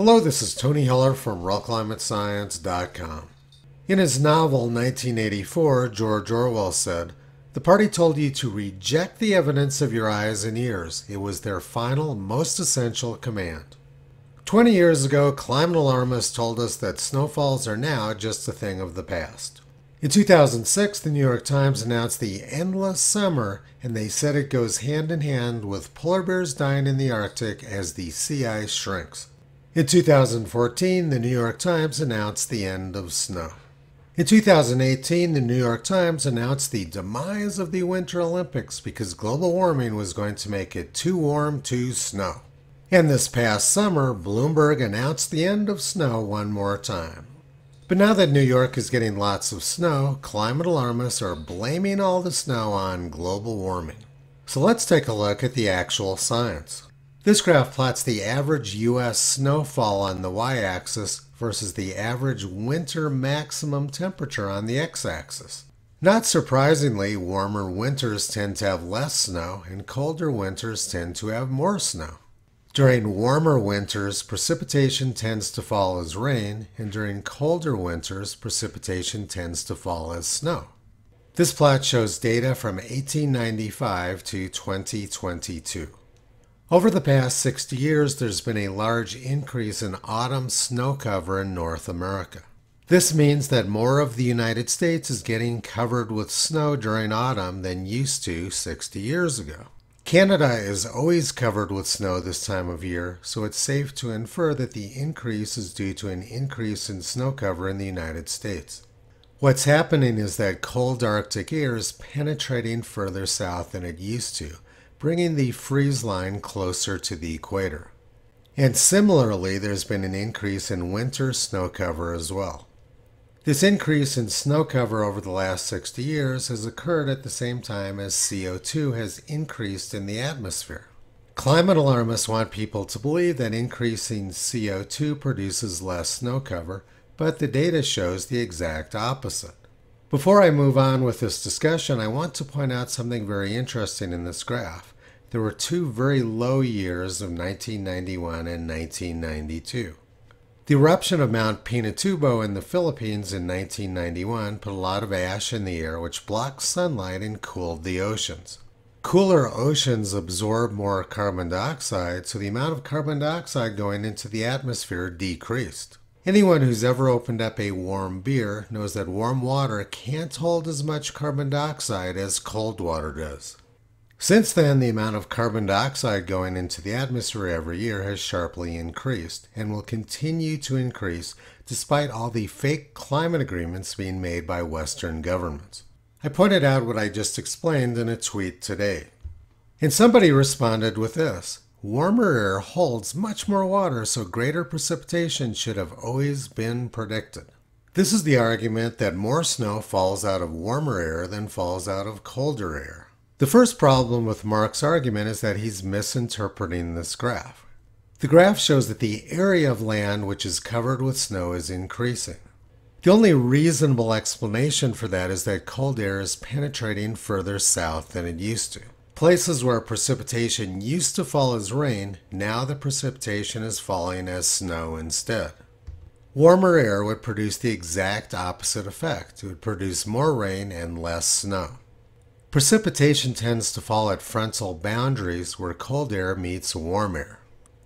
Hello, this is Tony Heller from RealClimateScience.com. In his novel 1984, George Orwell said, "The party told you to reject the evidence of your eyes and ears. It was their final, most essential command." 20 years ago, climate alarmists told us that snowfalls are now just a thing of the past. In 2006, the New York Times announced the endless summer, and they said it goes hand in hand with polar bears dying in the Arctic as the sea ice shrinks. In 2014, the New York Times announced the end of snow. In 2018, the New York Times announced the demise of the Winter Olympics because global warming was going to make it too warm to snow. And this past summer, Bloomberg announced the end of snow one more time. But now that New York is getting lots of snow, climate alarmists are blaming all the snow on global warming. So let's take a look at the actual science. This graph plots the average U.S. snowfall on the y-axis versus the average winter maximum temperature on the x-axis. Not surprisingly, warmer winters tend to have less snow, and colder winters tend to have more snow. During warmer winters, precipitation tends to fall as rain, and during colder winters, precipitation tends to fall as snow. This plot shows data from 1895 to 2022. Over the past 60 years, there's been a large increase in autumn snow cover in North America. This means that more of the United States is getting covered with snow during autumn than used to 60 years ago. Canada is always covered with snow this time of year, so it's safe to infer that the increase is due to an increase in snow cover in the United States. What's happening is that cold Arctic air is penetrating further south than it used to, bringing the freeze line closer to the equator. And similarly, there's been an increase in winter snow cover as well. This increase in snow cover over the last 60 years has occurred at the same time as CO2 has increased in the atmosphere. Climate alarmists want people to believe that increasing CO2 produces less snow cover, but the data shows the exact opposite. Before I move on with this discussion, I want to point out something very interesting in this graph. There were two very low years of 1991 and 1992. The eruption of Mount Pinatubo in the Philippines in 1991 put a lot of ash in the air, which blocked sunlight and cooled the oceans. Cooler oceans absorb more carbon dioxide, so the amount of carbon dioxide going into the atmosphere decreased. Anyone who's ever opened up a warm beer knows that warm water can't hold as much carbon dioxide as cold water does. Since then, the amount of carbon dioxide going into the atmosphere every year has sharply increased and will continue to increase despite all the fake climate agreements being made by Western governments. I pointed out what I just explained in a tweet today. And somebody responded with this: "Warmer air holds much more water, so greater precipitation should have always been predicted." This is the argument that more snow falls out of warmer air than falls out of colder air. The first problem with Mark's argument is that he's misinterpreting this graph. The graph shows that the area of land which is covered with snow is increasing. The only reasonable explanation for that is that cold air is penetrating further south than it used to. Places where precipitation used to fall as rain, now the precipitation is falling as snow instead. Warmer air would produce the exact opposite effect. It would produce more rain and less snow. Precipitation tends to fall at frontal boundaries where cold air meets warm air.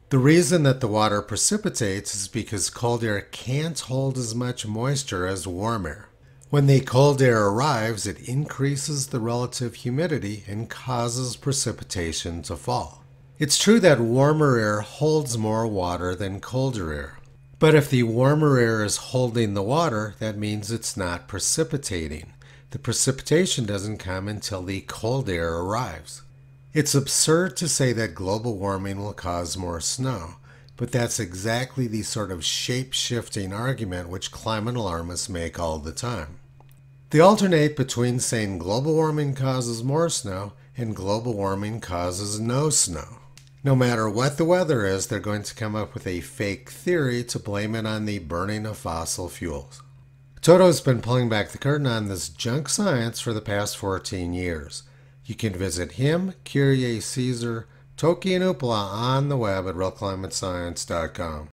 The reason that the water precipitates is because cold air can't hold as much moisture as warm air. When the cold air arrives, it increases the relative humidity and causes precipitation to fall. It's true that warmer air holds more water than colder air. But if the warmer air is holding the water, that means it's not precipitating. The precipitation doesn't come until the cold air arrives. It's absurd to say that global warming will cause more snow, but that's exactly the sort of shape-shifting argument which climate alarmists make all the time. They alternate between saying global warming causes more snow and global warming causes no snow. No matter what the weather is, they're going to come up with a fake theory to blame it on the burning of fossil fuels. Toto's been pulling back the curtain on this junk science for the past 14 years. You can visit him, Kyrie Caesar, Toki, and Upala on the web at realclimatescience.com.